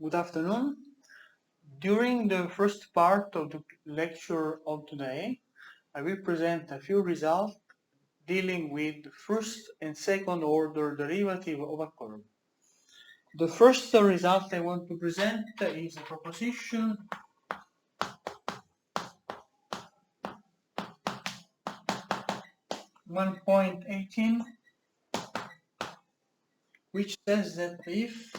Good afternoon. During the first part of the lecture of today, I will present a few results dealing with first and second order derivative of a curve. The first result I want to present is a proposition (1.18), which says that if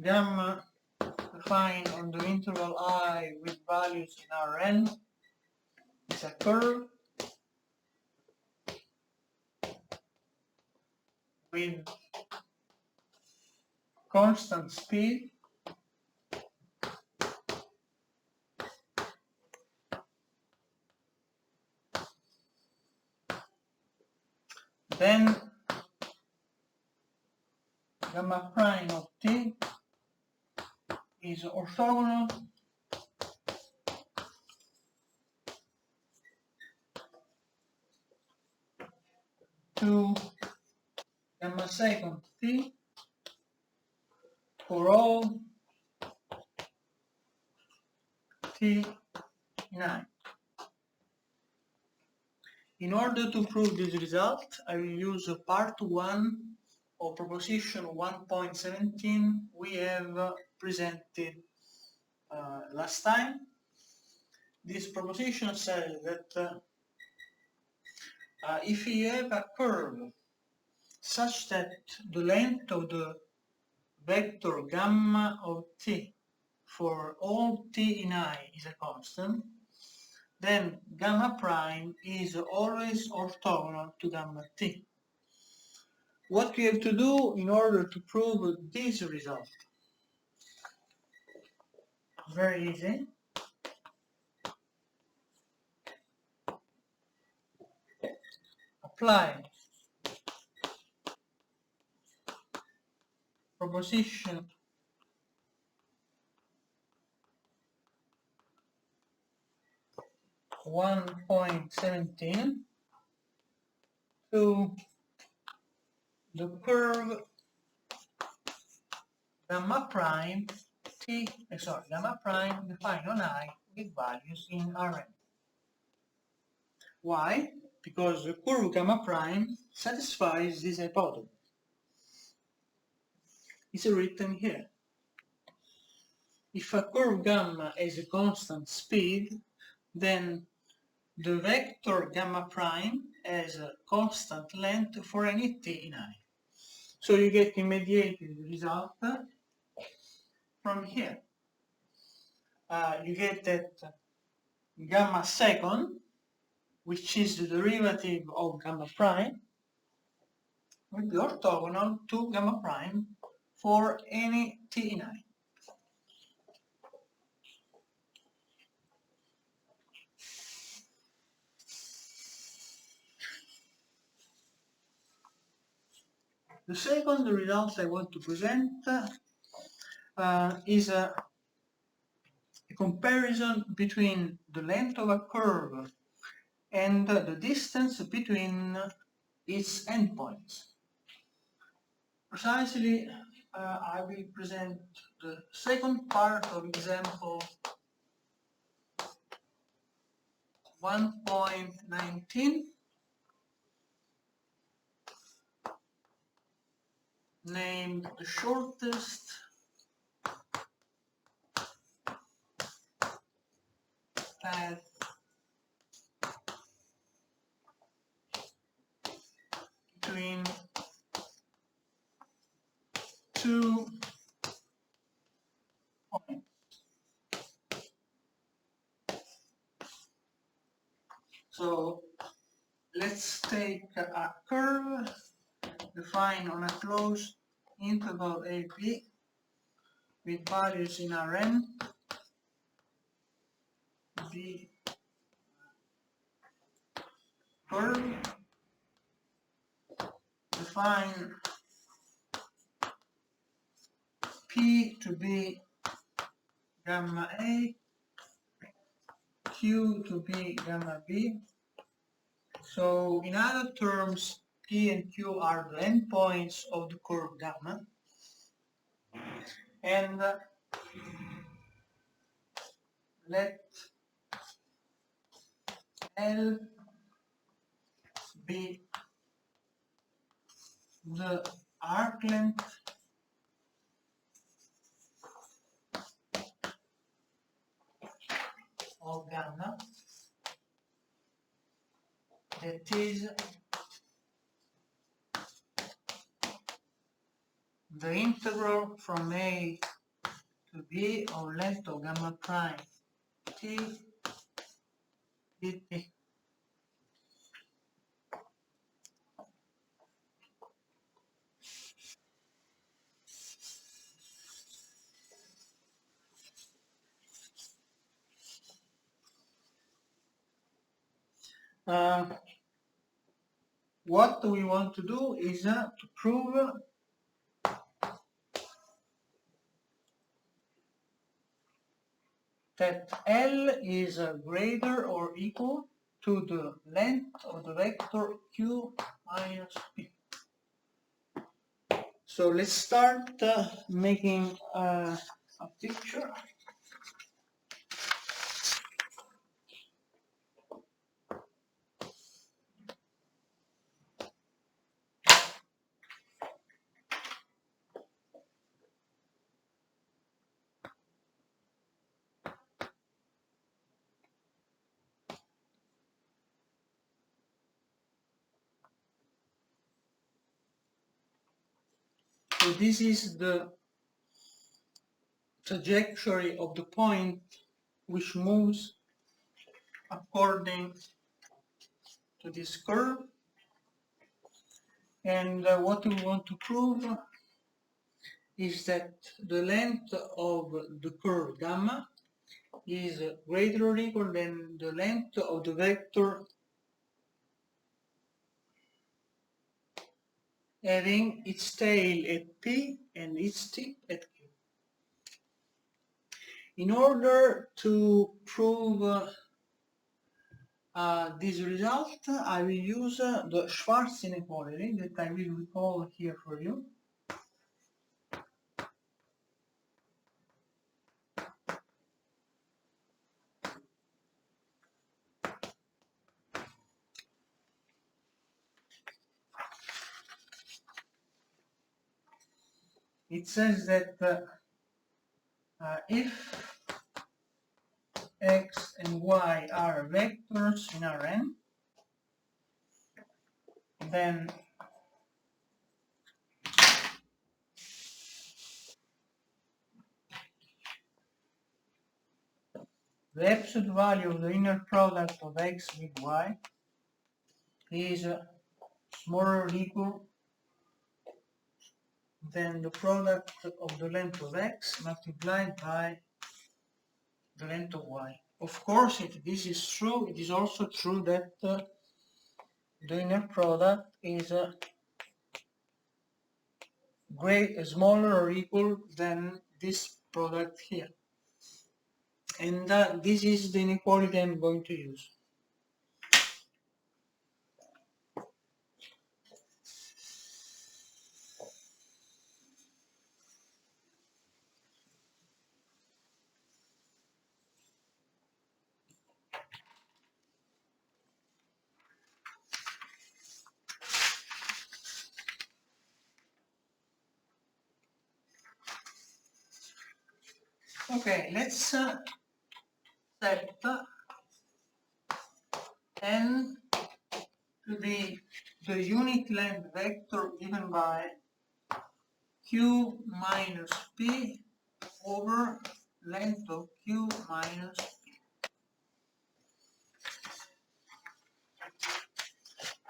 gamma defined on the interval I with values in Rn is a curve with constant speed, then gamma prime of t is orthogonal to gamma second t for all t in I. In order to prove this result, I will use part 1 of proposition 1.17 we have presented last time. This proposition says that if you have a curve such that the length of the vector gamma of t for all t in I is a constant, then gamma prime is always orthogonal to gamma t. What we have to do in order to prove this result? Very easy. Apply proposition (1.17) to the curve gamma prime defined on I with values in Rn. Why? Because the curve gamma prime satisfies this hypothesis. It's written here. If a curve gamma has a constant speed, then the vector gamma prime has a constant length for any t in I. So you get immediately the result from here. You get that gamma second, which is the derivative of gamma prime, will be orthogonal to gamma prime for any t in I. The second result I want to present is a comparison between the length of a curve and the distance between its endpoints. Precisely, I will present the second part of example 1.19, named the shortest path between two points. So let's take a curve defined on a closed interval AB with values in Rn. The curve define P to be gamma A, Q to be gamma B. So in other terms, P and Q are the endpoints of the curve gamma. and let L be the arc length of gamma, that is the integral from A to B of length of gamma prime t dt. What we want to do is to prove that L is greater or equal to the length of the vector Q minus P. So let's start making a picture. So this is the trajectory of the point which moves according to this curve, and what we want to prove is that the length of the curve gamma is greater or equal than the length of the vector having its tail at P and its tip at Q. In order to prove this result, I will use the Schwarz inequality that I will recall here for you. It says that if x and y are vectors in Rn, then the absolute value of the inner product of x with y is smaller or equal than the product of the length of x multiplied by the length of y. Of course, if this is true, it is also true that the inner product is smaller or equal than this product here. And this is the inequality I'm going to use. Okay, let's set n to be the unit length vector given by q minus p over length of q minus p.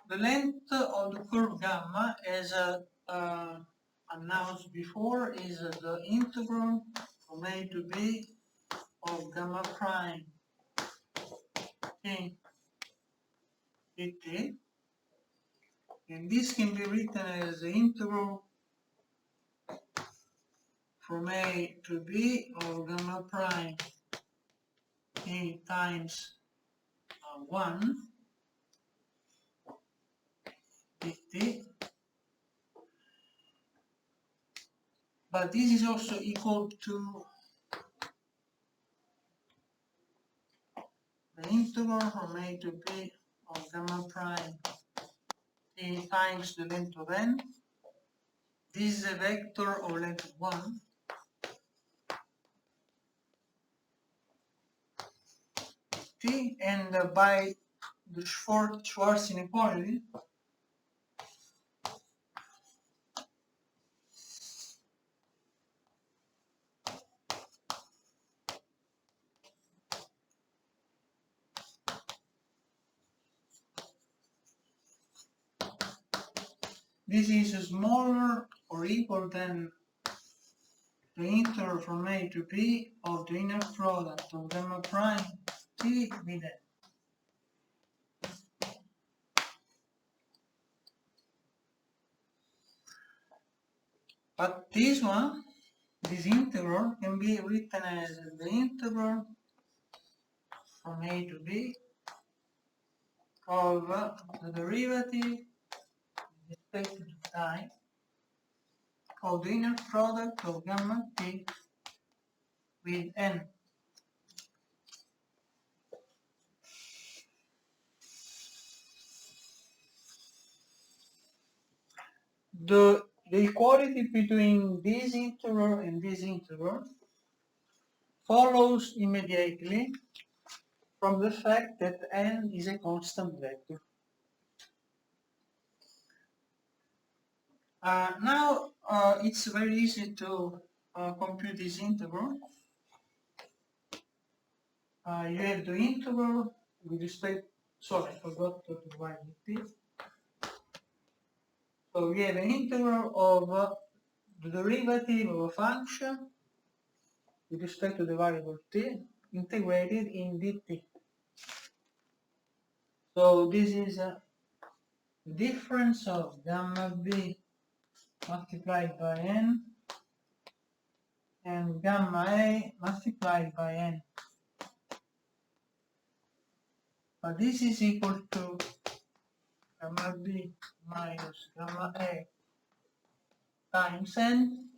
The length of the curve gamma, as announced before, is the integral from a to b of gamma prime t dt, and this can be written as the integral from a to b of gamma prime a times 1 dt but this is also equal to the integral from a to b of gamma prime t times the length of n. This is a vector of length 1. T, and by the Schwarz inequality, this is smaller or equal than the integral from a to b of the inner product of gamma prime t with n. But this one, this integral, can be written as the integral from a to b of the derivative with respect to time of the inner product of gamma t with n. The equality between this integral and this integral follows immediately from the fact that n is a constant vector. Now it's very easy to compute this integral. You have the integral with respect, sorry, I forgot to divide it. So we have an integral of the derivative of a function with respect to the variable t integrated in dt. So this is a difference of gamma b multiplied by n and gamma a multiplied by n. But this is equal to gamma b minus gamma a times n.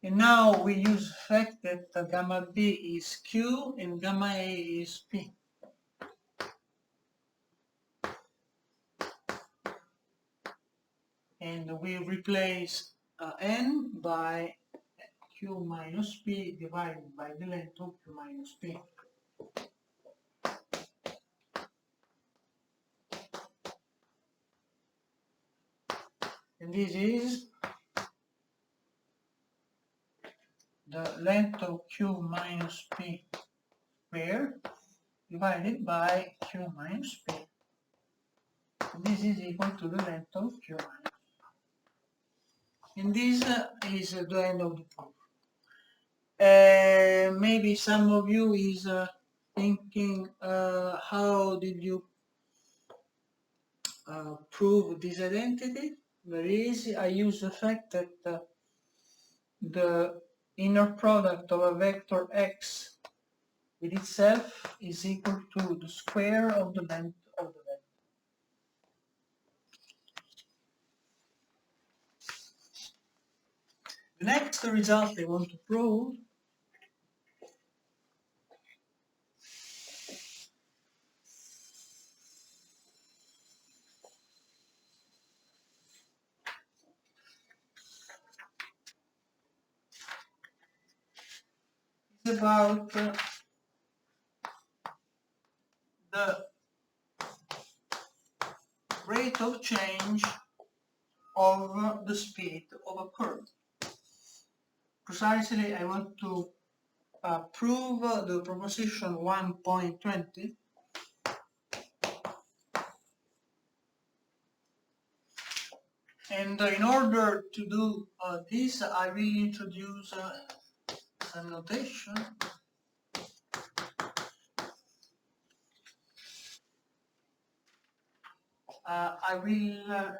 And now we use the fact that gamma b is q and gamma a is p. And we replace n by q minus p divided by the length of q minus p. And this is the length of q minus p squared divided by q minus p. And this is equal to the length of q minus p. And this is the end of the proof. Maybe some of you is thinking, how did you prove this identity? Very easy. I use the fact that the inner product of a vector x with itself is equal to the square of the length of the vector. The next result I want to prove is about the rate of change of the speed of a curve. Precisely, I want to prove the proposition 1.20. And in order to do this, I will introduce some notation. I will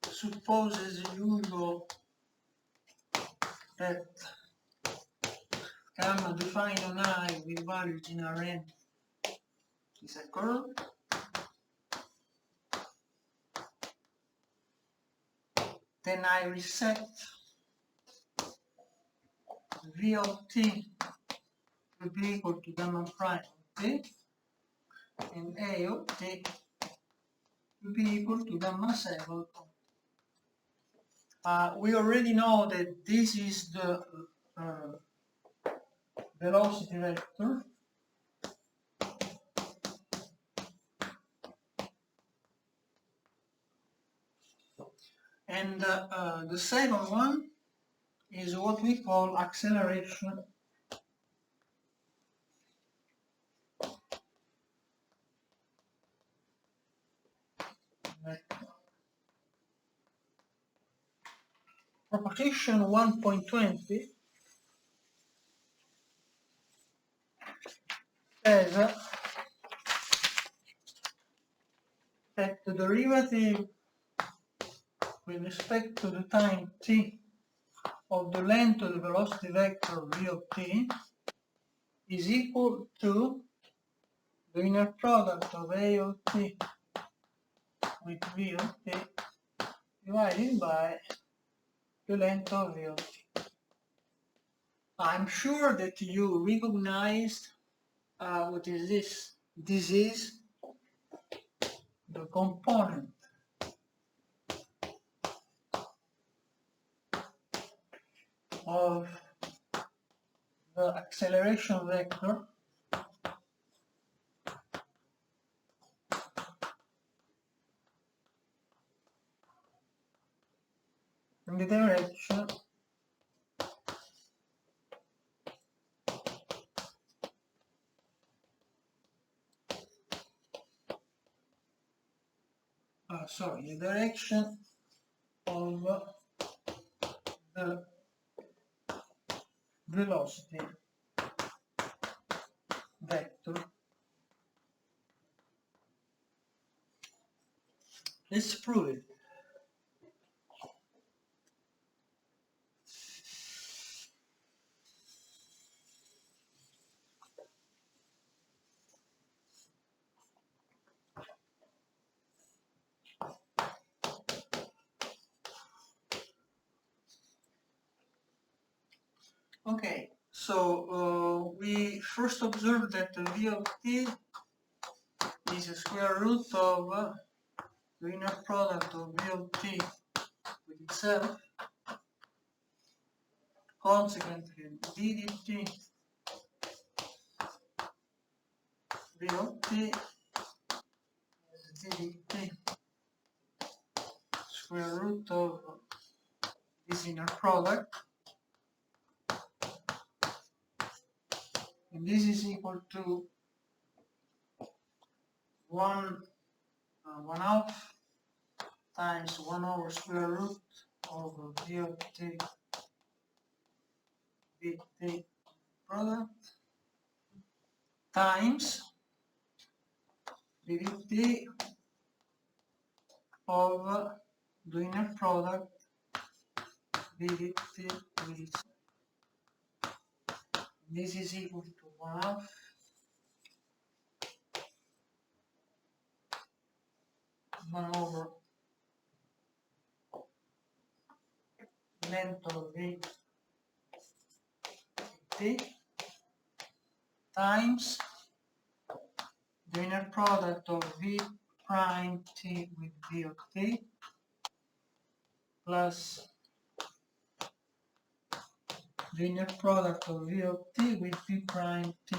suppose as usual that gamma defined on I with values in Rn is a curve. then I reset V of t to be equal to gamma prime of t, and A of t to be equal to gamma 7. We already know that this is the velocity vector, and the second one is what we call acceleration vector. Proposition 1.20 says that the derivative with respect to the time t of the length of the velocity vector v of t is equal to the inner product of A of t with v of t divided by the length of v of t. I'm sure that you recognized what is this? This is the component of the acceleration vector in the direction the direction of the velocity vector. Let's prove it. Okay, so we first observe that the v of t is a square root of the inner product of v of t with itself. Consequently, d dt v of t is d dt square root of this inner product, and this is equal to 1/2 times 1 over square root of v of t dt product times d dt of the inner product d dt with itself. This is equal to 1/2 1 over length of v t times the inner product of v prime t with v of t plus the inner product of v of t with v prime t.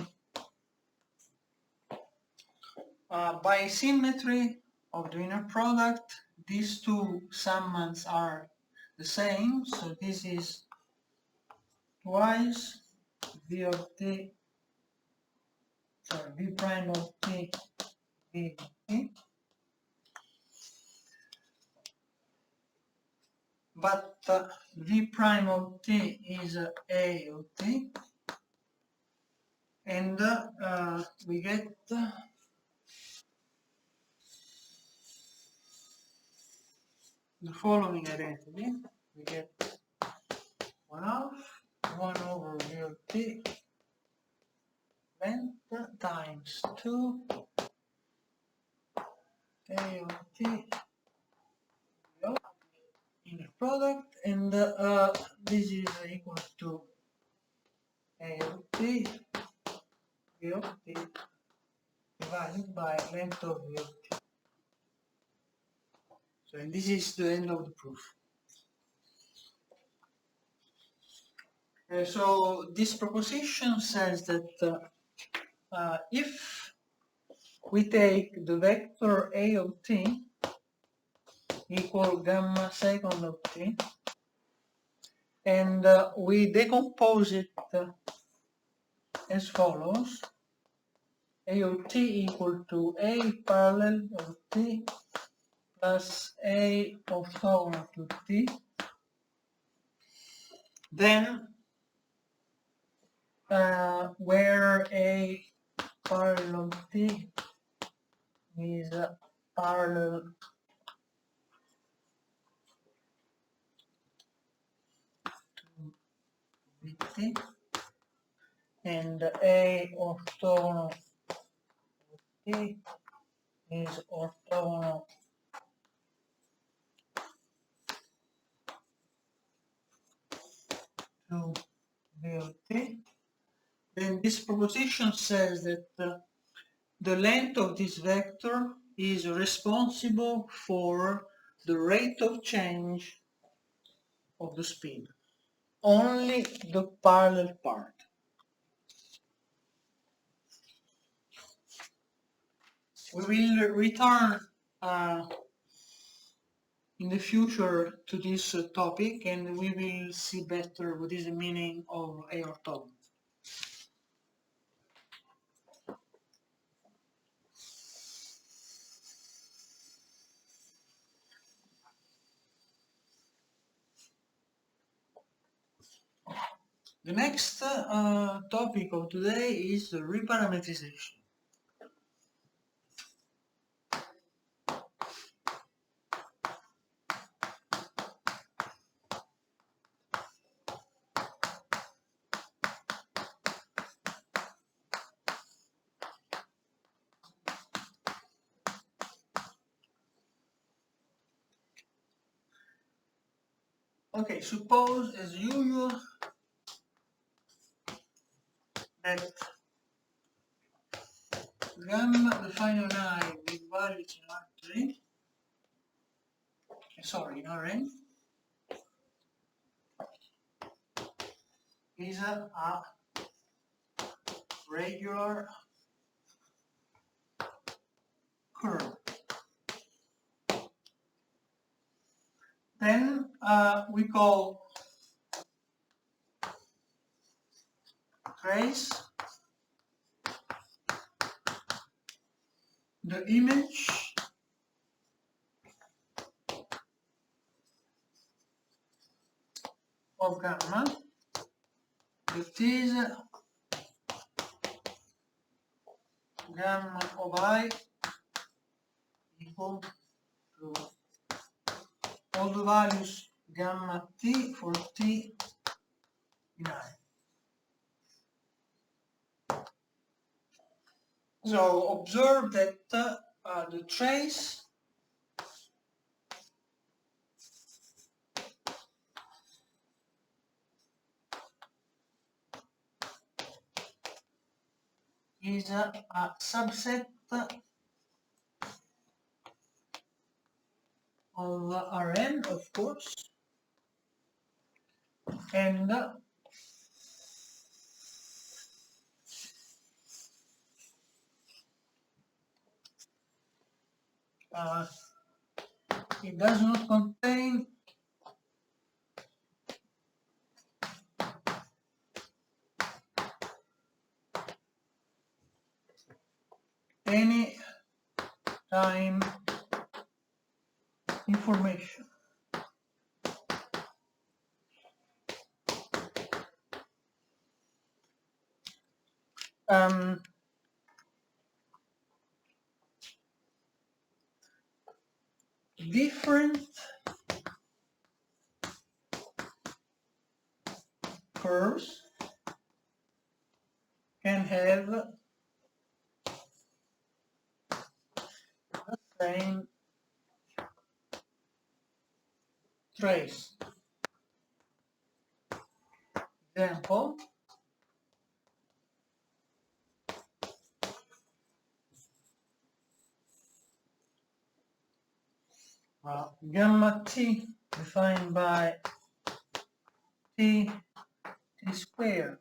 By symmetry of the inner product, these two summands are the same, so this is twice v of t, v prime of t v of t, but v prime of t is a of t, and we get the following identity. We get 1/2 1 over v of t length times 2 a of t inner product, and this is equal to A of t, V of t divided by length of V of t. So, and this is the end of the proof. So this proposition says that if we take the vector A of t equal gamma second of t, and we decompose it as follows: A of t equal to A parallel of t plus A orthogonal to t, then where A parallel of t is parallel to Vt, and A orthogonal t is orthogonal to V of t, then this proposition says that the length of this vector is responsible for the rate of change of the speed, only the parallel part. We will return in the future to this topic, and we will see better what is the meaning of A orthogonal. The next topic of today is the reparametrization. Okay, suppose as usual that gamma defined on I with values in R3, sorry, in Rn, is a regular curve. Then we call trace the image of gamma that is gamma of I equal to all the values gamma t for t in I. So observe that the trace is a subset of Rn, of course, and it does not contain any time information. Different curves can have the same trace. Example. Gamma t defined by t squared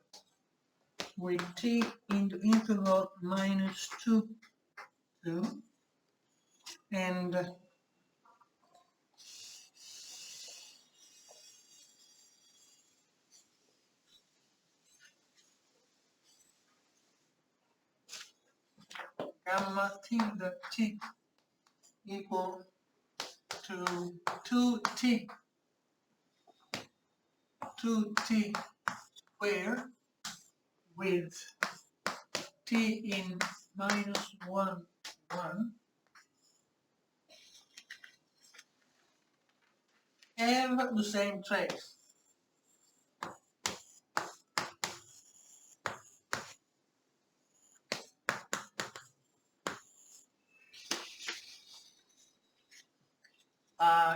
with t into interval minus 2, 2, and gamma tilde t equal to 2t squared with t in minus 1, 1 have the same trace.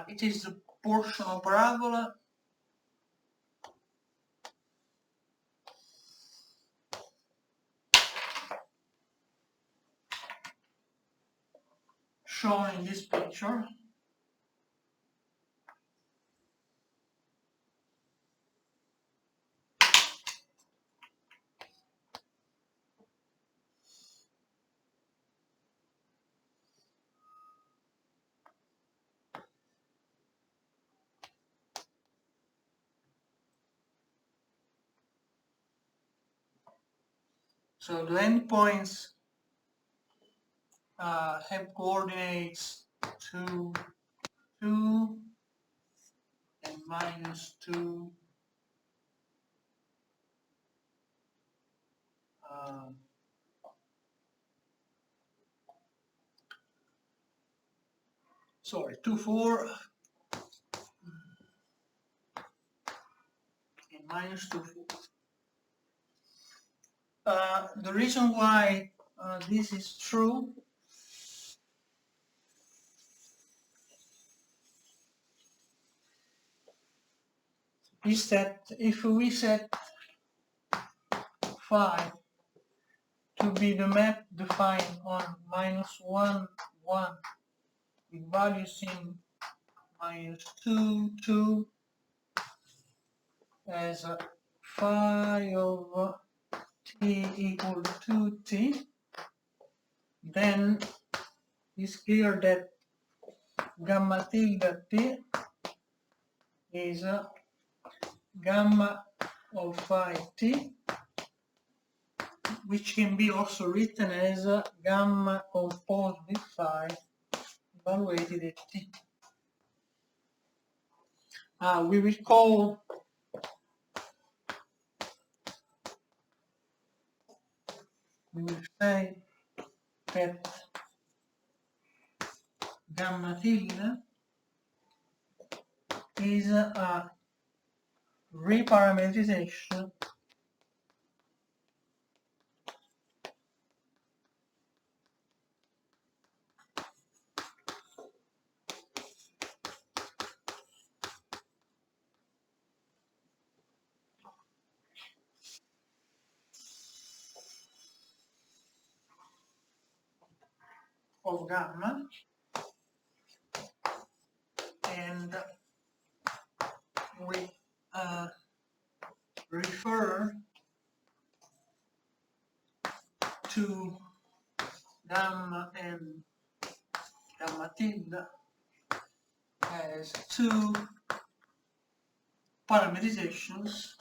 It is the portion of parabola shown in this picture. So the endpoints have coordinates 2, 2, and minus 2, sorry, 2, 4, and minus 2, 4. The reason why this is true is that if we set phi to be the map defined on minus 1, 1 with values in minus 2, 2 as a phi of t equal to t, then it's clear that gamma tilde t is gamma of phi t, which can be also written as gamma composed with phi evaluated at t. We will say that gamma tilde is a reparametrization of gamma, and we refer to gamma and gamma tilde as two parameterizations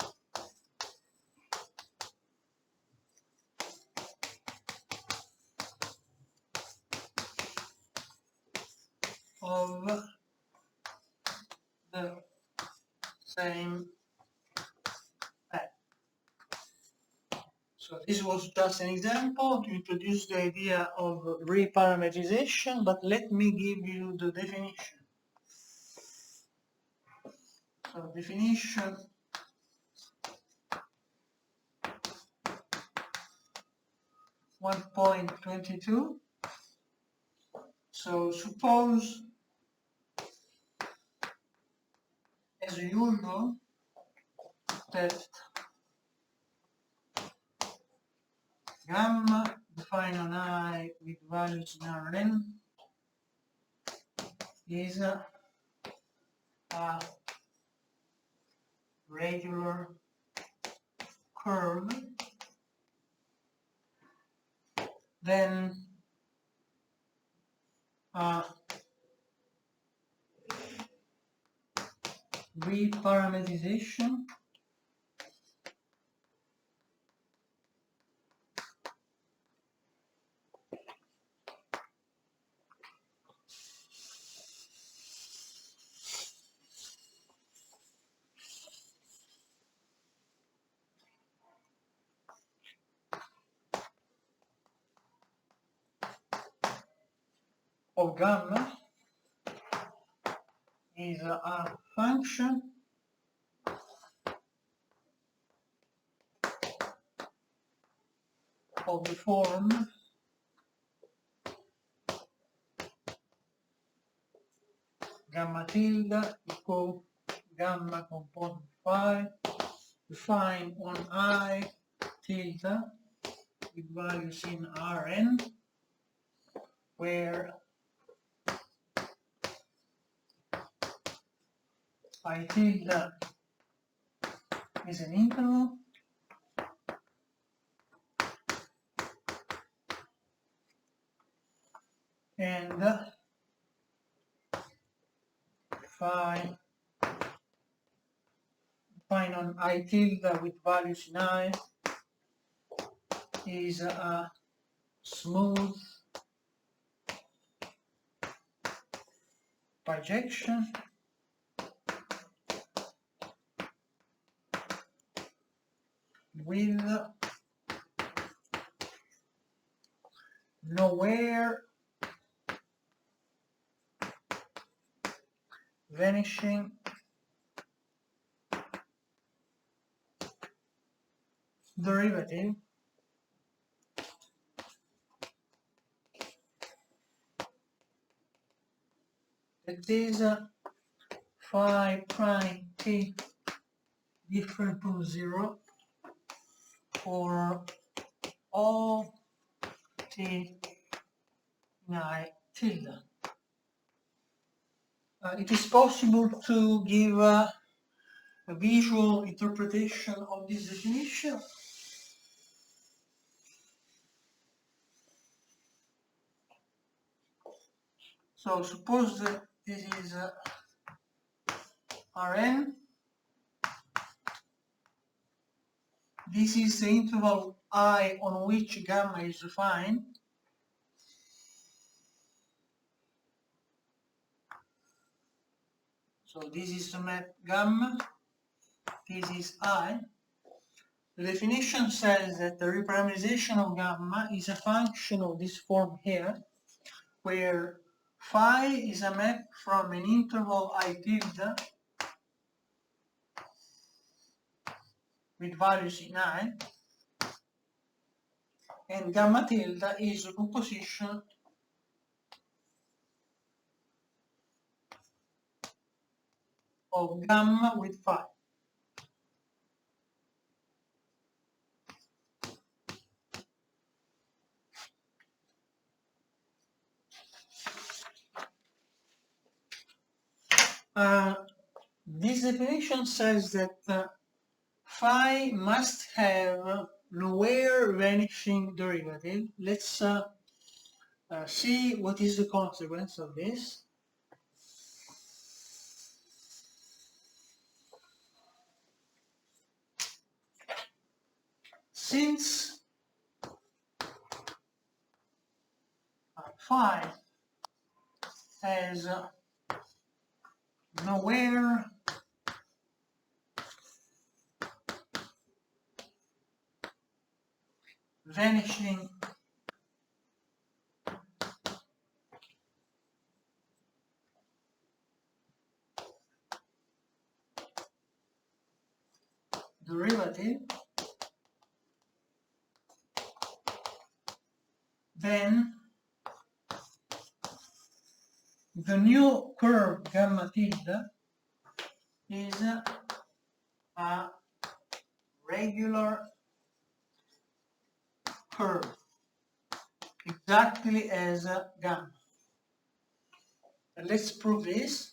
of the same path. So this was just an example to introduce the idea of reparametrization, but let me give you the definition. So definition one point 22. So suppose as usual, that gamma defined on I with values in Rn is a regular curve. Then reparametrization of gamma is a function of the form gamma tilde equal gamma component phi defined on I tilde with values in Rn, where I tilde is an interval and phi defined on I tilde with values in I is a smooth bijection with nowhere vanishing derivative that is phi prime t different from 0 for all t in I tilde. It is possible to give a visual interpretation of this definition. So suppose that this is Rn. This is the interval I on which gamma is defined. So this is the map gamma, this is I. The definition says that the reparameterization of gamma is a function of this form here, where phi is a map from an interval I tilde with values in I, and gamma tilde is a composition of gamma with phi. This definition says that phi must have nowhere vanishing derivative. Let's see what is the consequence of this. Since phi has nowhere vanishing derivative, then the new curve gamma tilde is a regular curve, exactly as gamma. And let's prove this.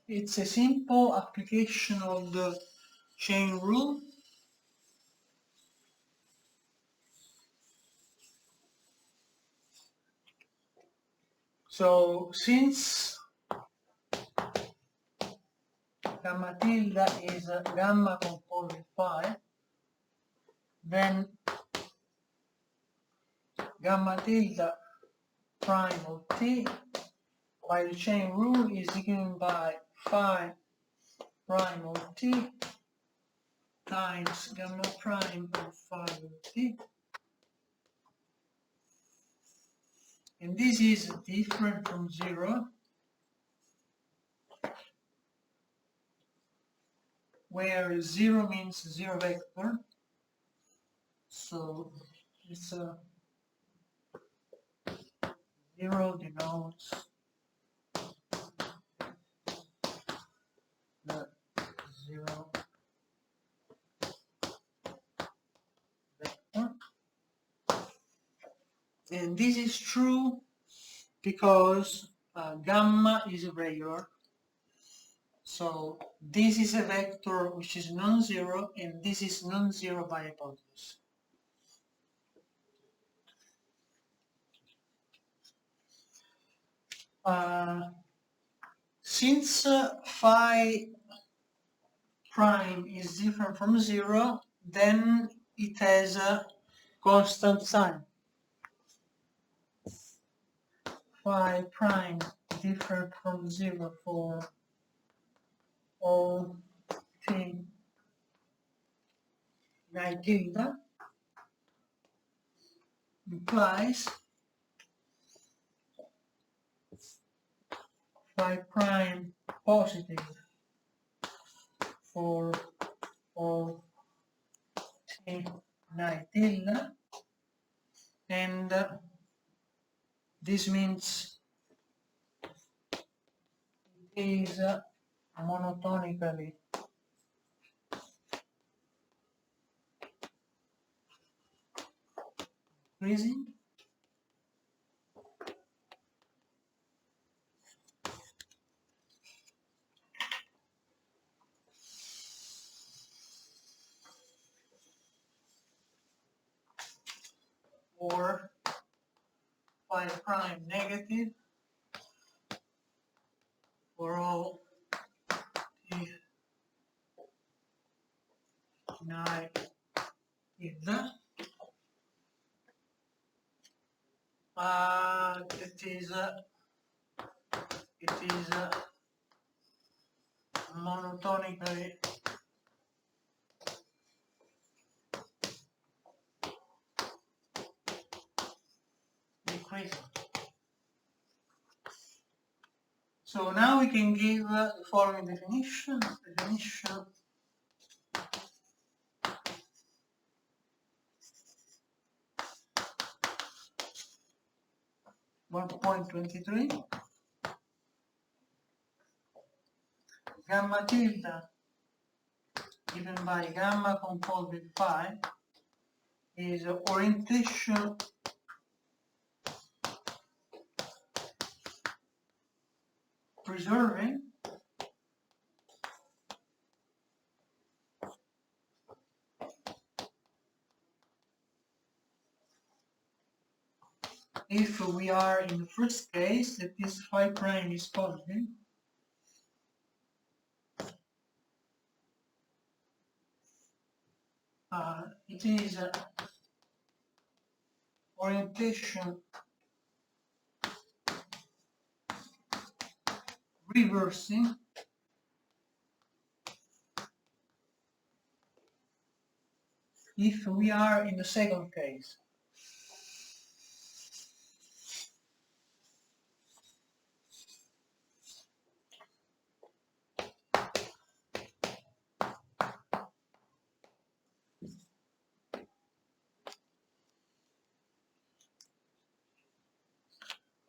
It's a simple application of the chain rule. So since gamma tilde is gamma composed with phi, then gamma tilde prime of t by the chain rule is given by phi prime of t times gamma prime of phi of t. And this is different from 0, where 0 means 0 vector. So it's a 0 denotes the 0 vector. And this is true because gamma is irregular. So this is a vector which is non-zero, and this is non-zero by hypothesis. Since phi prime is different from 0, then it has a constant sign. Phi prime different from 0 for all t right tilde implies phi prime positive for all t right tilde, and this means it is monotonically increasing. Or phi prime negative for all t right tilde. It is monotonically decreasing. So now we can give the following definition. 1.23. Gamma tilde given by gamma composed with phi is orientation preserving if we are in the first case, that is phi prime is positive. It is orientation reversing if we are in the second case.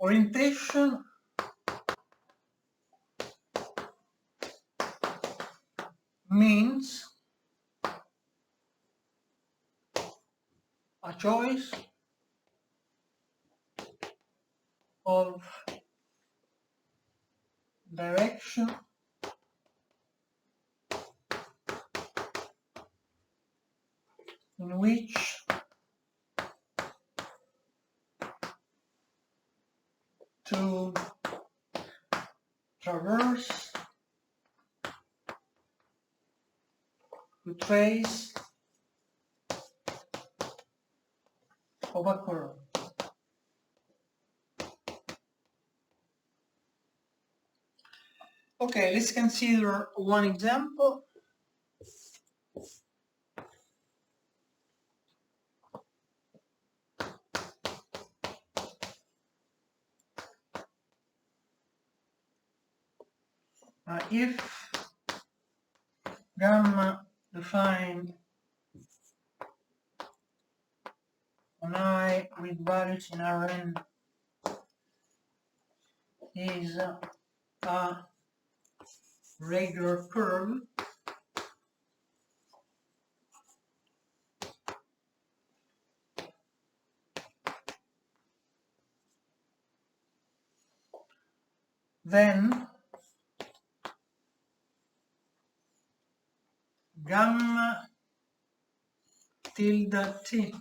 Orientation means a choice of direction in which to traverse, to trace of a curve. Okay, let's consider one example. If gamma defined on I with values in Rn is a regular curve, then gamma tilde t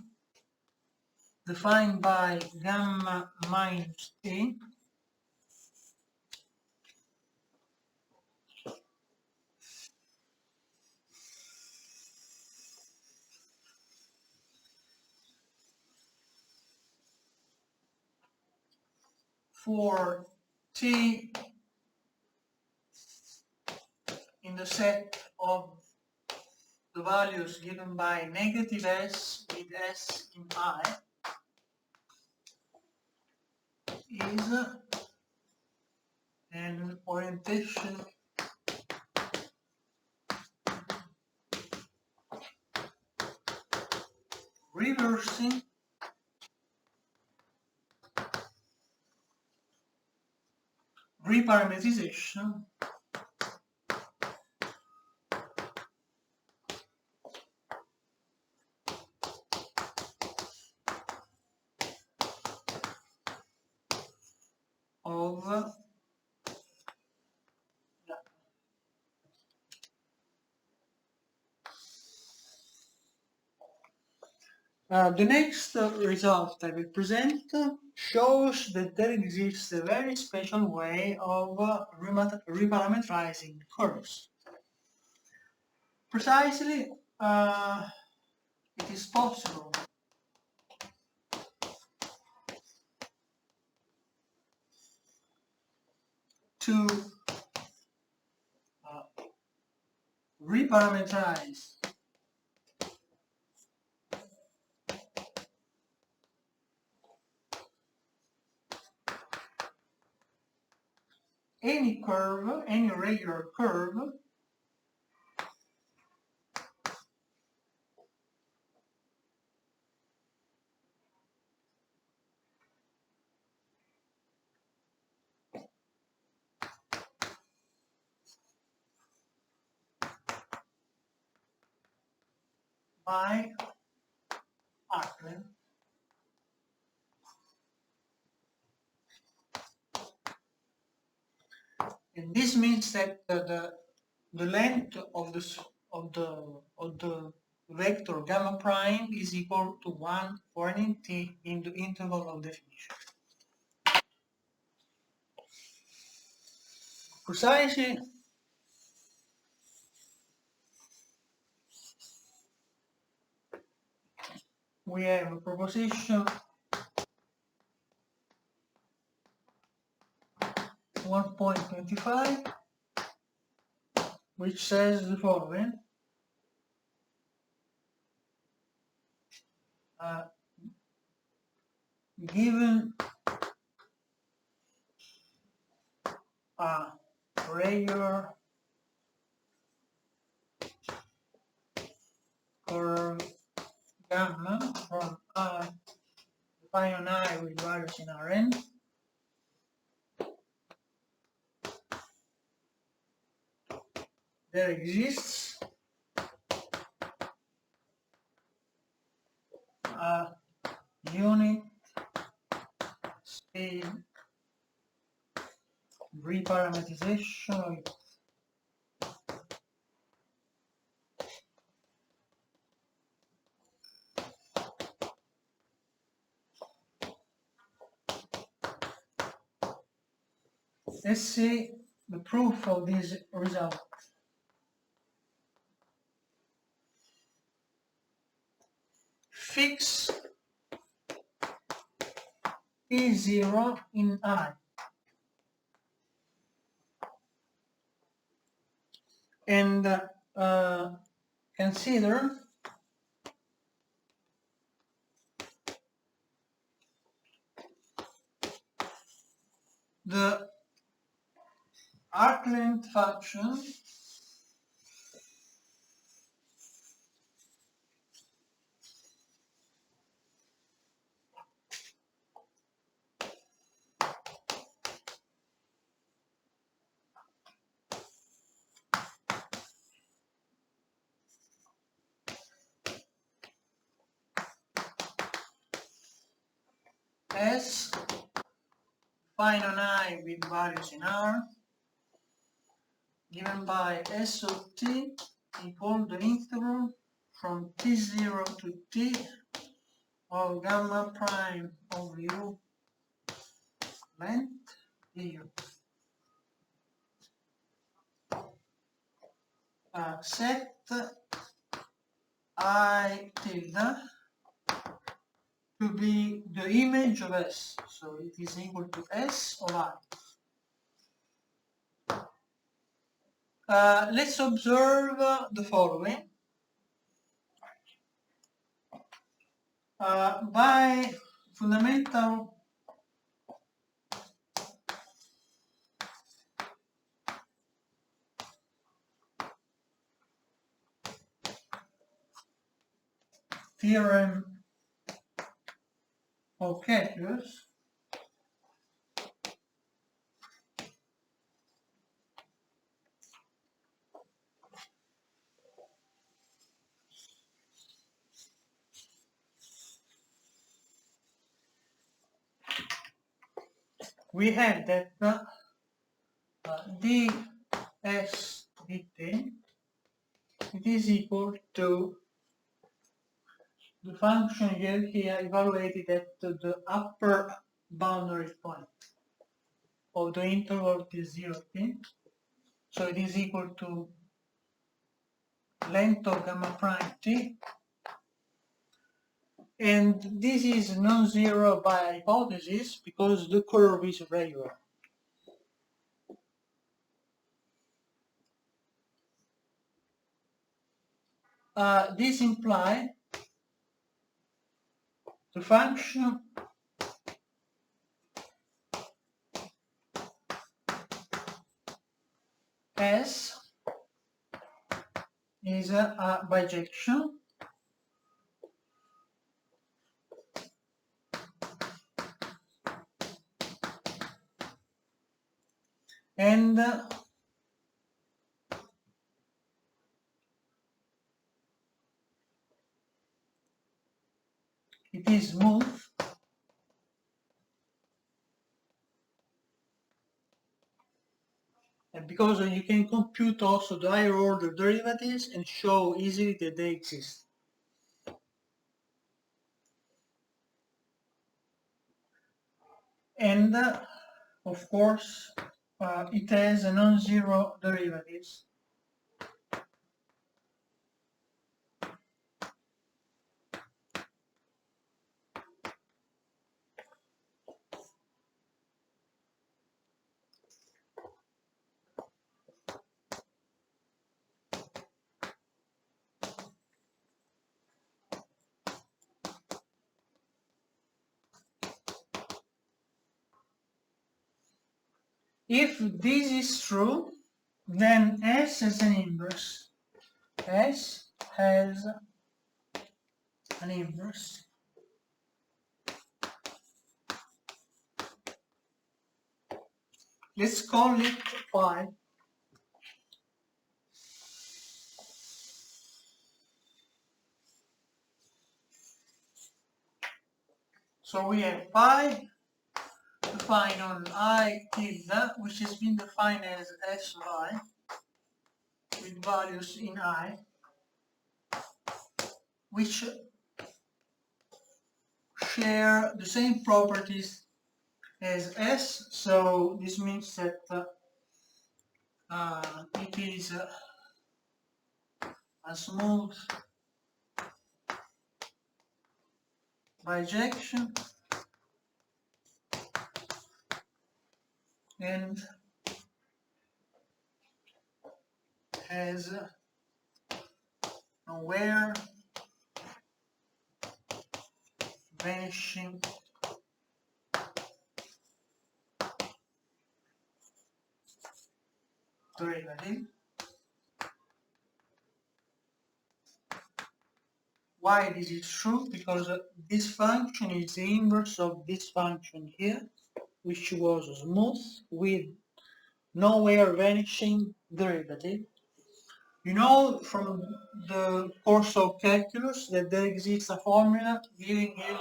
defined by gamma minus t for t in the set of the values given by negative s with s in I is an orientation reversing reparametrization of the next result I will present shows that there exists a very special way of reparametrizing curves. Precisely, it is possible to reparametrize any curve, any regular curve, by Acklin. And this means that the length of the vector gamma prime is equal to 1 for any t in the interval of definition. Precisely, we have a proposition 1.25 which says the following: given a regular curve gamma from I defined on I with values in Rn, there exists reparameterization of it. Let's see the proof of this result. Fix P0 in I. And consider the arc length function S defined on I with values in R, given by S of t equal the interval from t0 to t of gamma prime of u length du. Set I tilde to be the image of S, so it is equal to S of I. Let's observe the following. By fundamental theorem of calculus, we have that ds dt it is equal to the function here evaluated at the upper boundary point of the interval t0 t. So it is equal to length of gamma prime t, and this is non-zero by hypothesis because the curve is regular. This implies the function S is a bijection and it is smooth because you can compute also the higher order derivatives and show easily that they exist. And of course it has a non-zero derivatives. If this is true, then S has an inverse. S has an inverse. Let's call it phi. So we have phi define on I tilde, which has been defined as Sy with values in I, which share the same properties as S, so this means that it is a smooth bijection and has nowhere vanishing derivative. Why this is true? Because this function is the inverse of this function here, which was smooth with nowhere vanishing derivative. You know from the course of calculus that there exists a formula giving you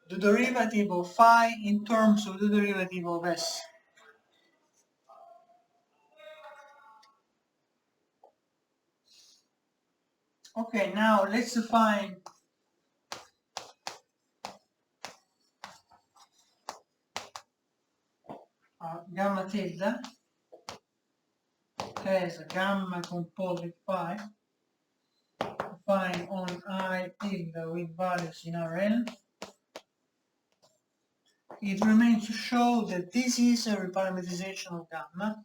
the derivative of phi in terms of the derivative of s. Okay, now let's define gamma tilde as a gamma composite phi defined on I tilde with values in Rn. It remains to show that this is a reparameterization of gamma,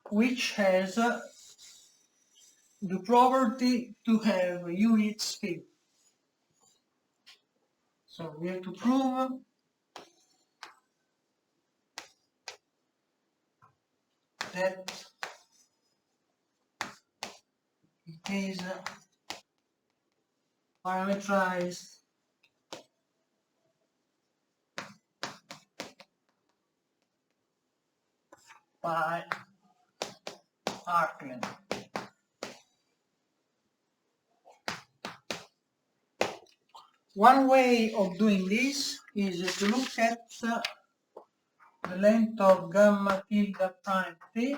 which has the property to have a unit speed. So we have to prove that it is parameterized by arc length. One way of doing this is to look at the length of gamma tilde prime t,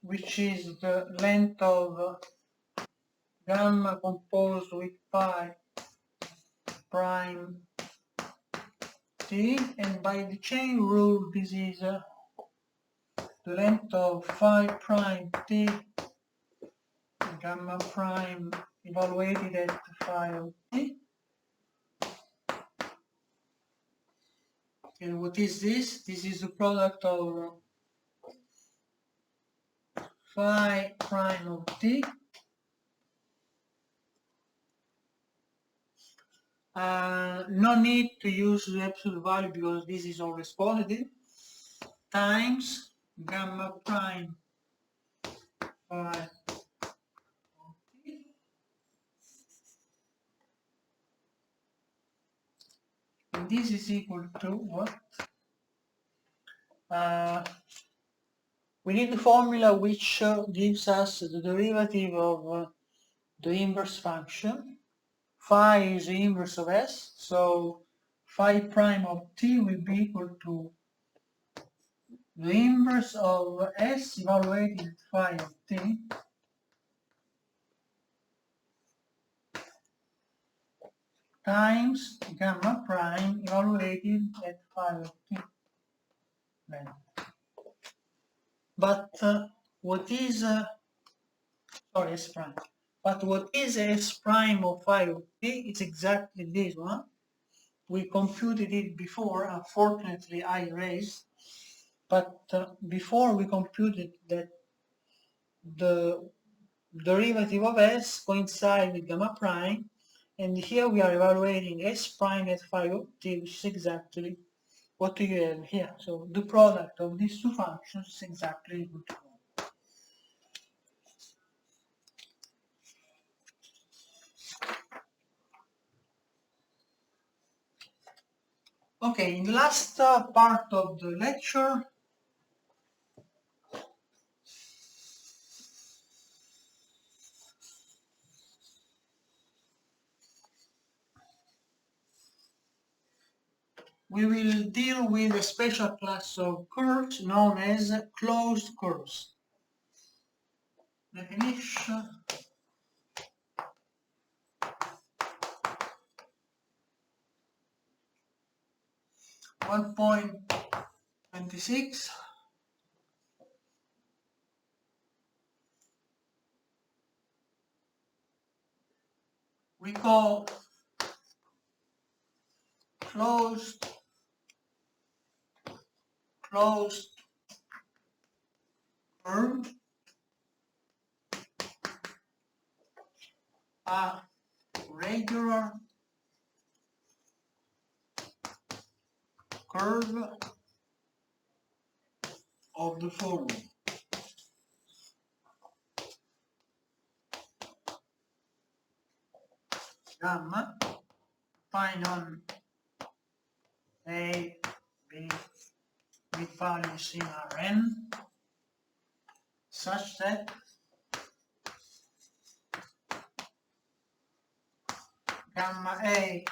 which is the length of gamma composed with phi prime t, and by the chain rule this is the length of phi prime t gamma prime evaluated at phi of t. And what is this? This is the product of phi prime of t no need to use the absolute value because this is always positive, times gamma prime phi of t, and this is equal to what? We need the formula which gives us the derivative of the inverse function. Phi is the inverse of s, so phi prime of t will be equal to the inverse of s evaluated at phi of t times gamma prime evaluated at phi of t. But what is s prime? But what is s prime of phi of t? It's exactly this one. We computed it before. Unfortunately, I erased. But before we computed that the derivative of s coincide with gamma prime, and here we are evaluating s prime at phi of t, which is exactly what you have here. So the product of these two functions is exactly equal to 1. Okay, in the last part of the lecture, we will deal with a special class of curves known as closed curves. Definition: 1.26. We call closed curve a regular curve of the following: gamma defined on A, B, with values in Rn, such that gamma A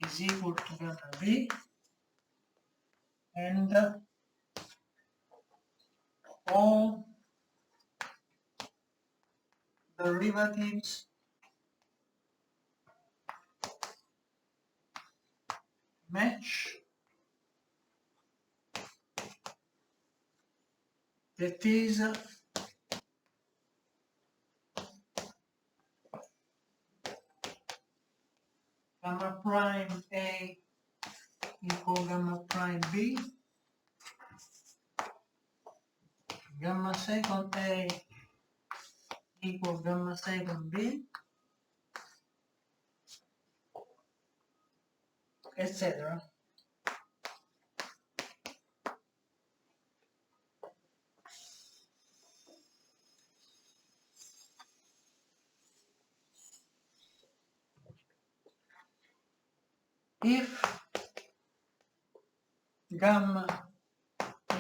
is equal to gamma B, and all derivatives match. That is, gamma prime A equal gamma prime B, gamma second A equal gamma second B, etc. If gamma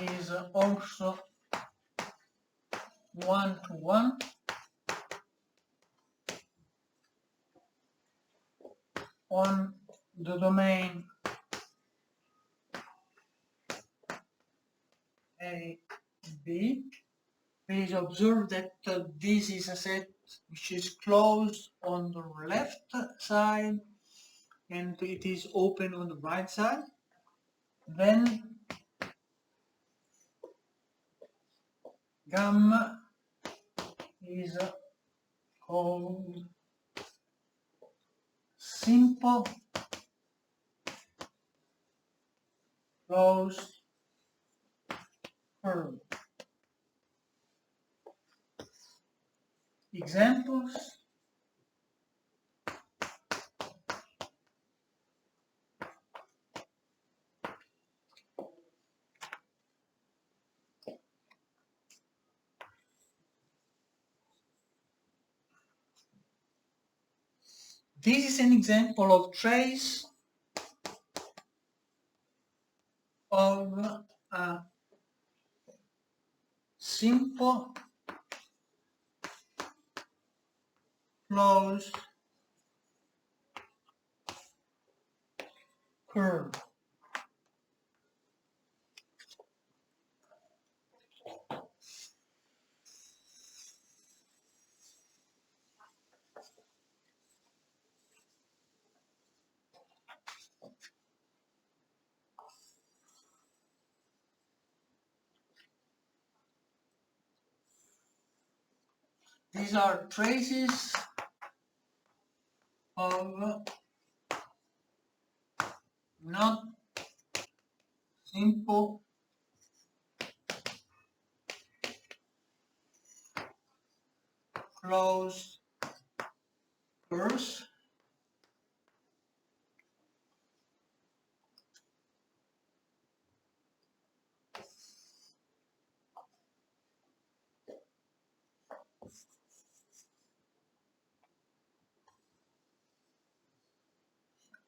is also 1 to 1, on the domain A, B, please observe that this is a set which is closed on the left side and it is open on the right side. Then gamma is called simple closed curve. Examples: this is an example of trace of a simple closed curve. These are traces of not simple closed curves.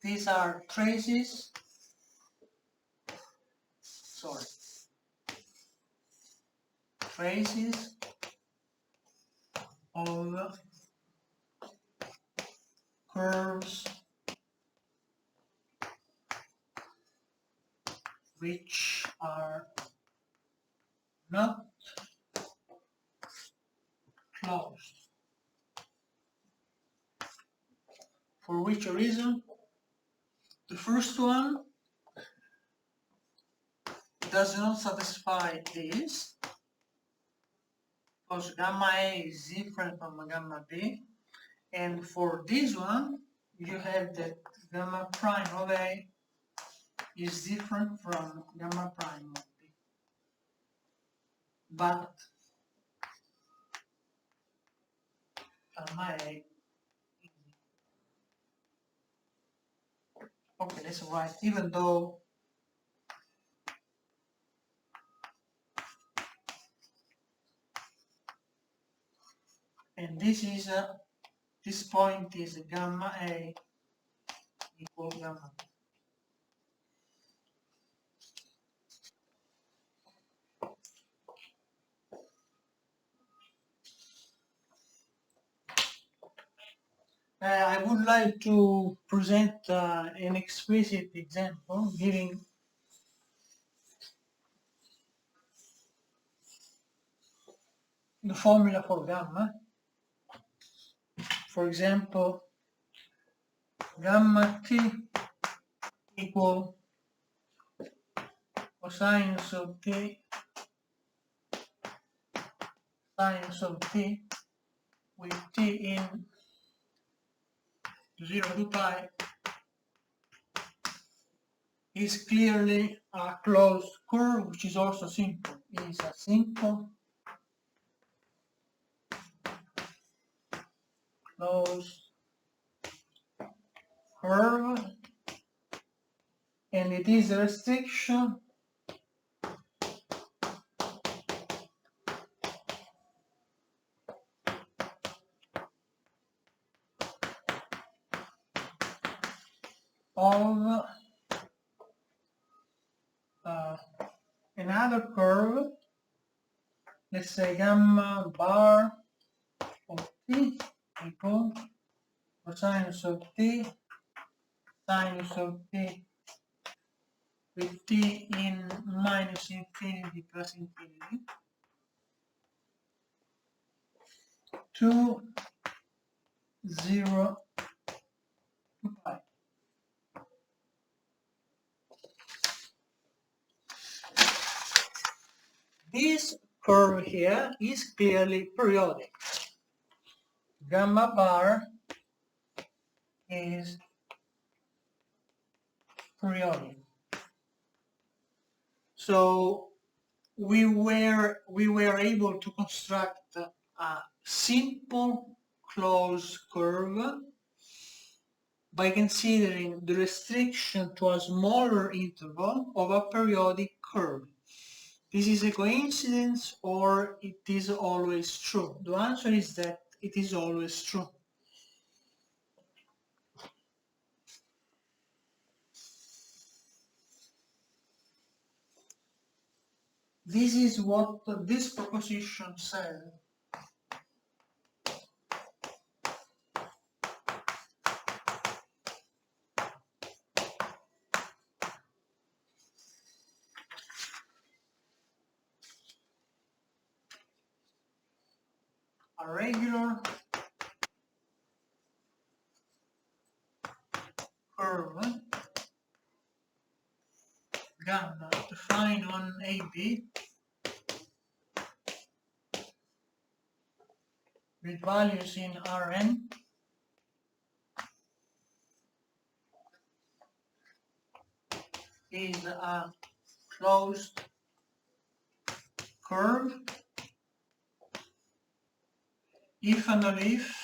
These are traces, traces of curves which are not closed. For which reason? The first one does not satisfy this, because gamma A is different from gamma B, and for this one you have that gamma prime of A is different from gamma prime of B. But gamma A, okay, that's right, even though and this point is gamma A equal gamma B. I would like to present an explicit example giving the formula for gamma. For example, gamma t equal cosinus of t sinus of t with t in 0 to pi is clearly a closed curve, which is also simple. It is a simple closed curve, and it is a restriction of another curve, let's say gamma bar of t equal cosinus of t sinus of t with t in minus infinity plus infinity to 0 to pi. This curve here is clearly periodic. Gamma bar is periodic. So we were able to construct a simple closed curve by considering the restriction to a smaller interval of a periodic curve. This is a coincidence or it is always true? The answer is that it is always true. This is what this proposition says. A regular curve gamma defined on AB with values in Rn is a closed curve if and only if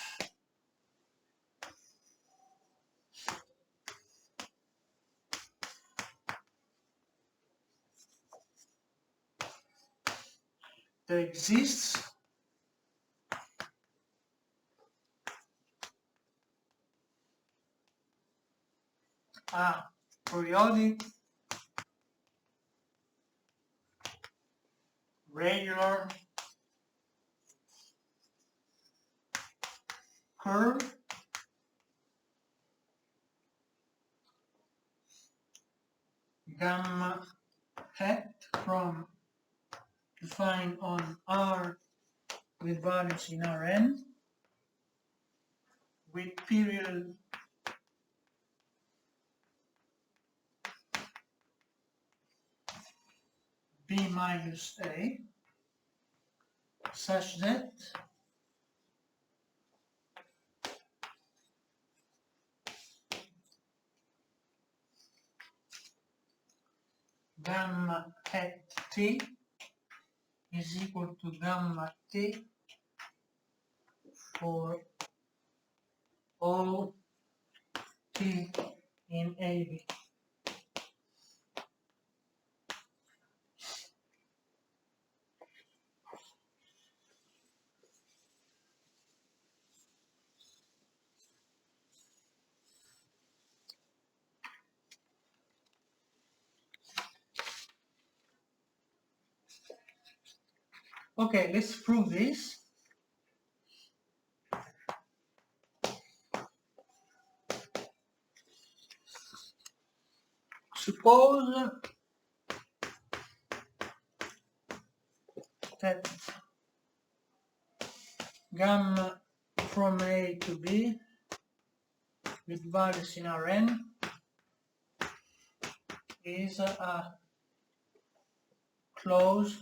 there exists a periodic regular curve gamma hat from defined on R with values in Rn with period B minus A such that gamma hat T is equal to gamma T for all T in AB. Okay, let's prove this. Suppose that gamma from A to B with values in Rn is a closed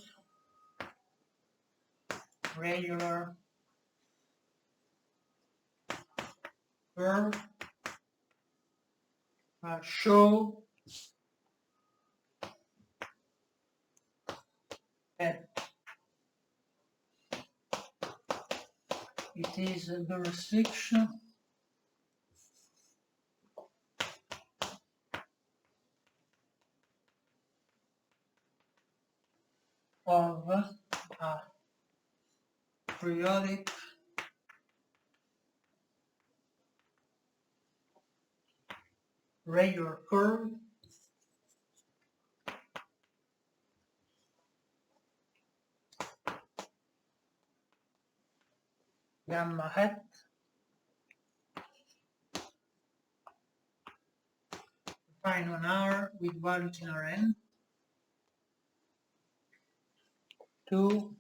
regular curve. Show that it is the restriction of a periodic regular curve gamma hat defined on R with values in Rn to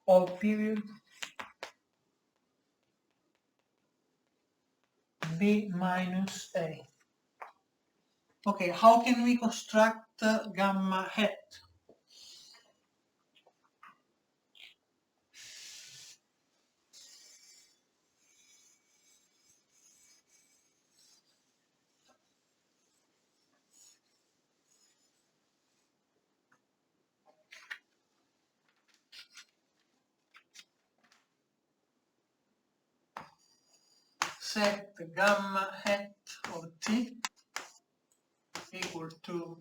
all period B minus A. Okay, how can we construct gamma hat? Set the gamma hat of T equal to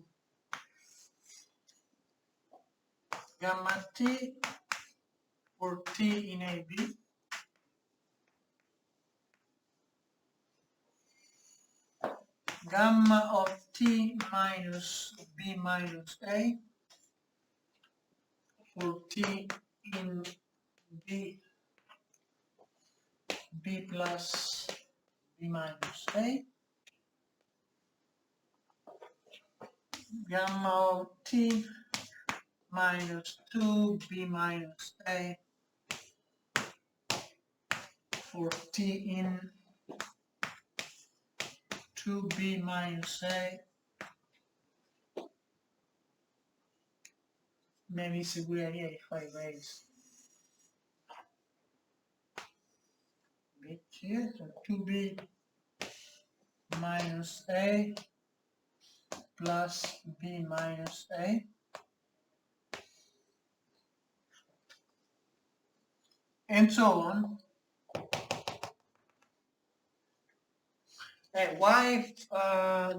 gamma T for T in AB gamma of T minus B minus A for T in B plus B minus A gamma of T minus 2B minus A for T in 2B minus A. Maybe it's a good idea if I raise a bit here, so 2B minus A plus B minus A and so on. Why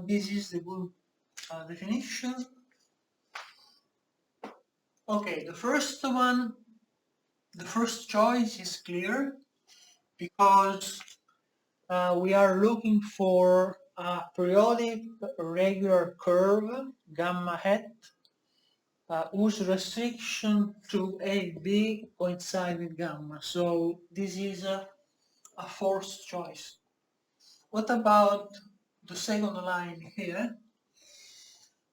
this is the good definition? Okay, the first choice is clear because we are looking for a periodic regular curve gamma hat whose restriction to AB coincide with gamma. So this is a forced choice. What about the second line here?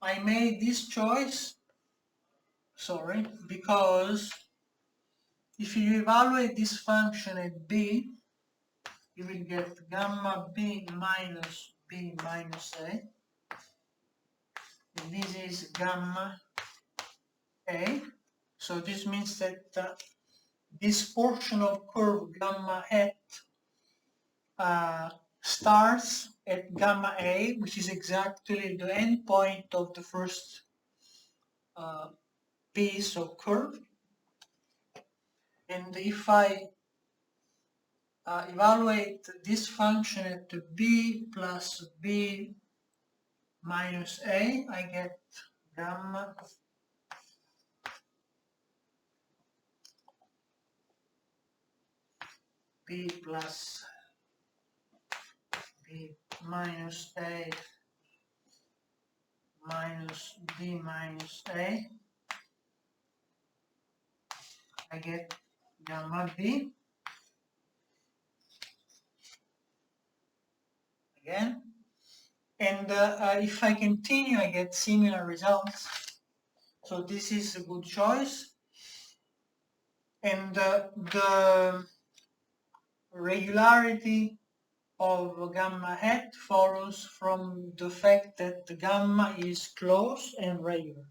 I made this choice, because if you evaluate this function at b, you will get gamma b minus a, and this is gamma a. So this means that this portion of curve gamma hat starts at gamma a, which is exactly the end point of the first piece of curve. And if I evaluate this function at b plus b minus a, I get gamma b plus b minus a minus b minus a. I get gamma b again. And if I continue, I get similar results. So this is a good choice. And the regularity of gamma hat follows from the fact that the gamma is close and regular.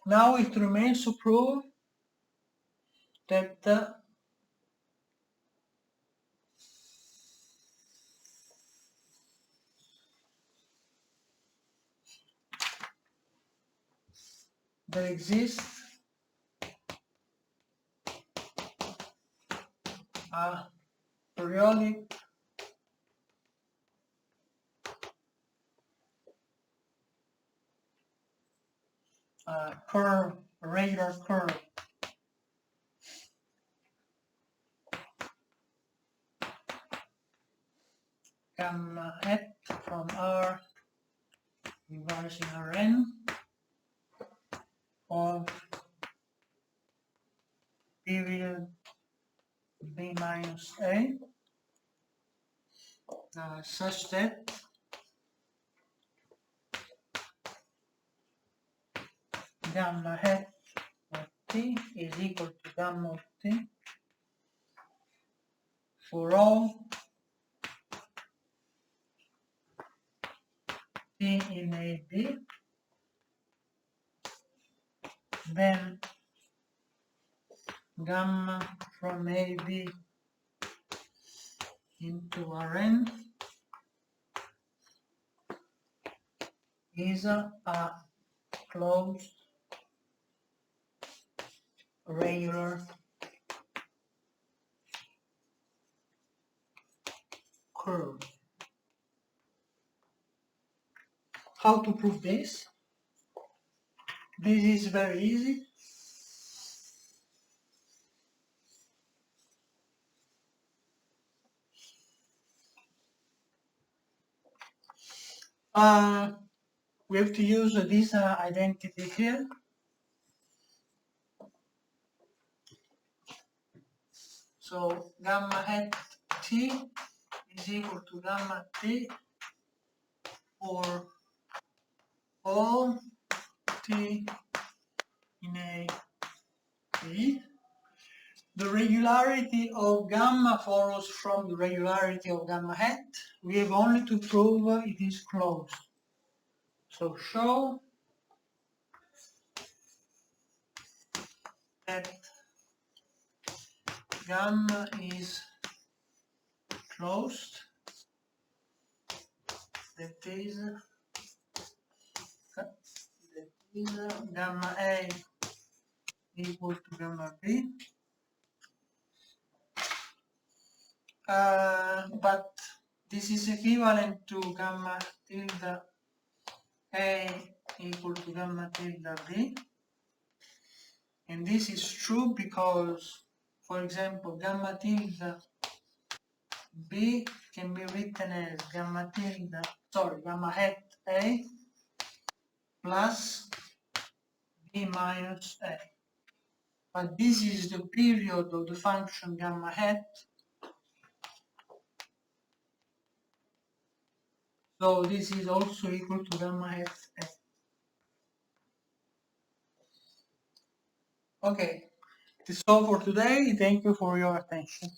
Now it remains to prove that there exists a periodic curve, a regular curve gamma hat from R inversing Rn of period b minus a, such that gamma hat of t is equal to gamma of t for all t in AB, then gamma from AB into Rn is a closed regular curve. How to prove this? This is very easy. We have to use this identity here. So gamma hat t is equal to gamma t for all t in A B. The regularity of gamma follows from the regularity of gamma hat. We have only to prove it is closed. So show that gamma is closed, that is gamma A equal to gamma B. But this is equivalent to gamma tilde A equal to gamma tilde B. And this is true because, for example, gamma tilde B can be written as gamma hat A plus B minus A. But this is the period of the function gamma hat So this is also equal to gamma f. Okay, that's all for today. Thank you for your attention.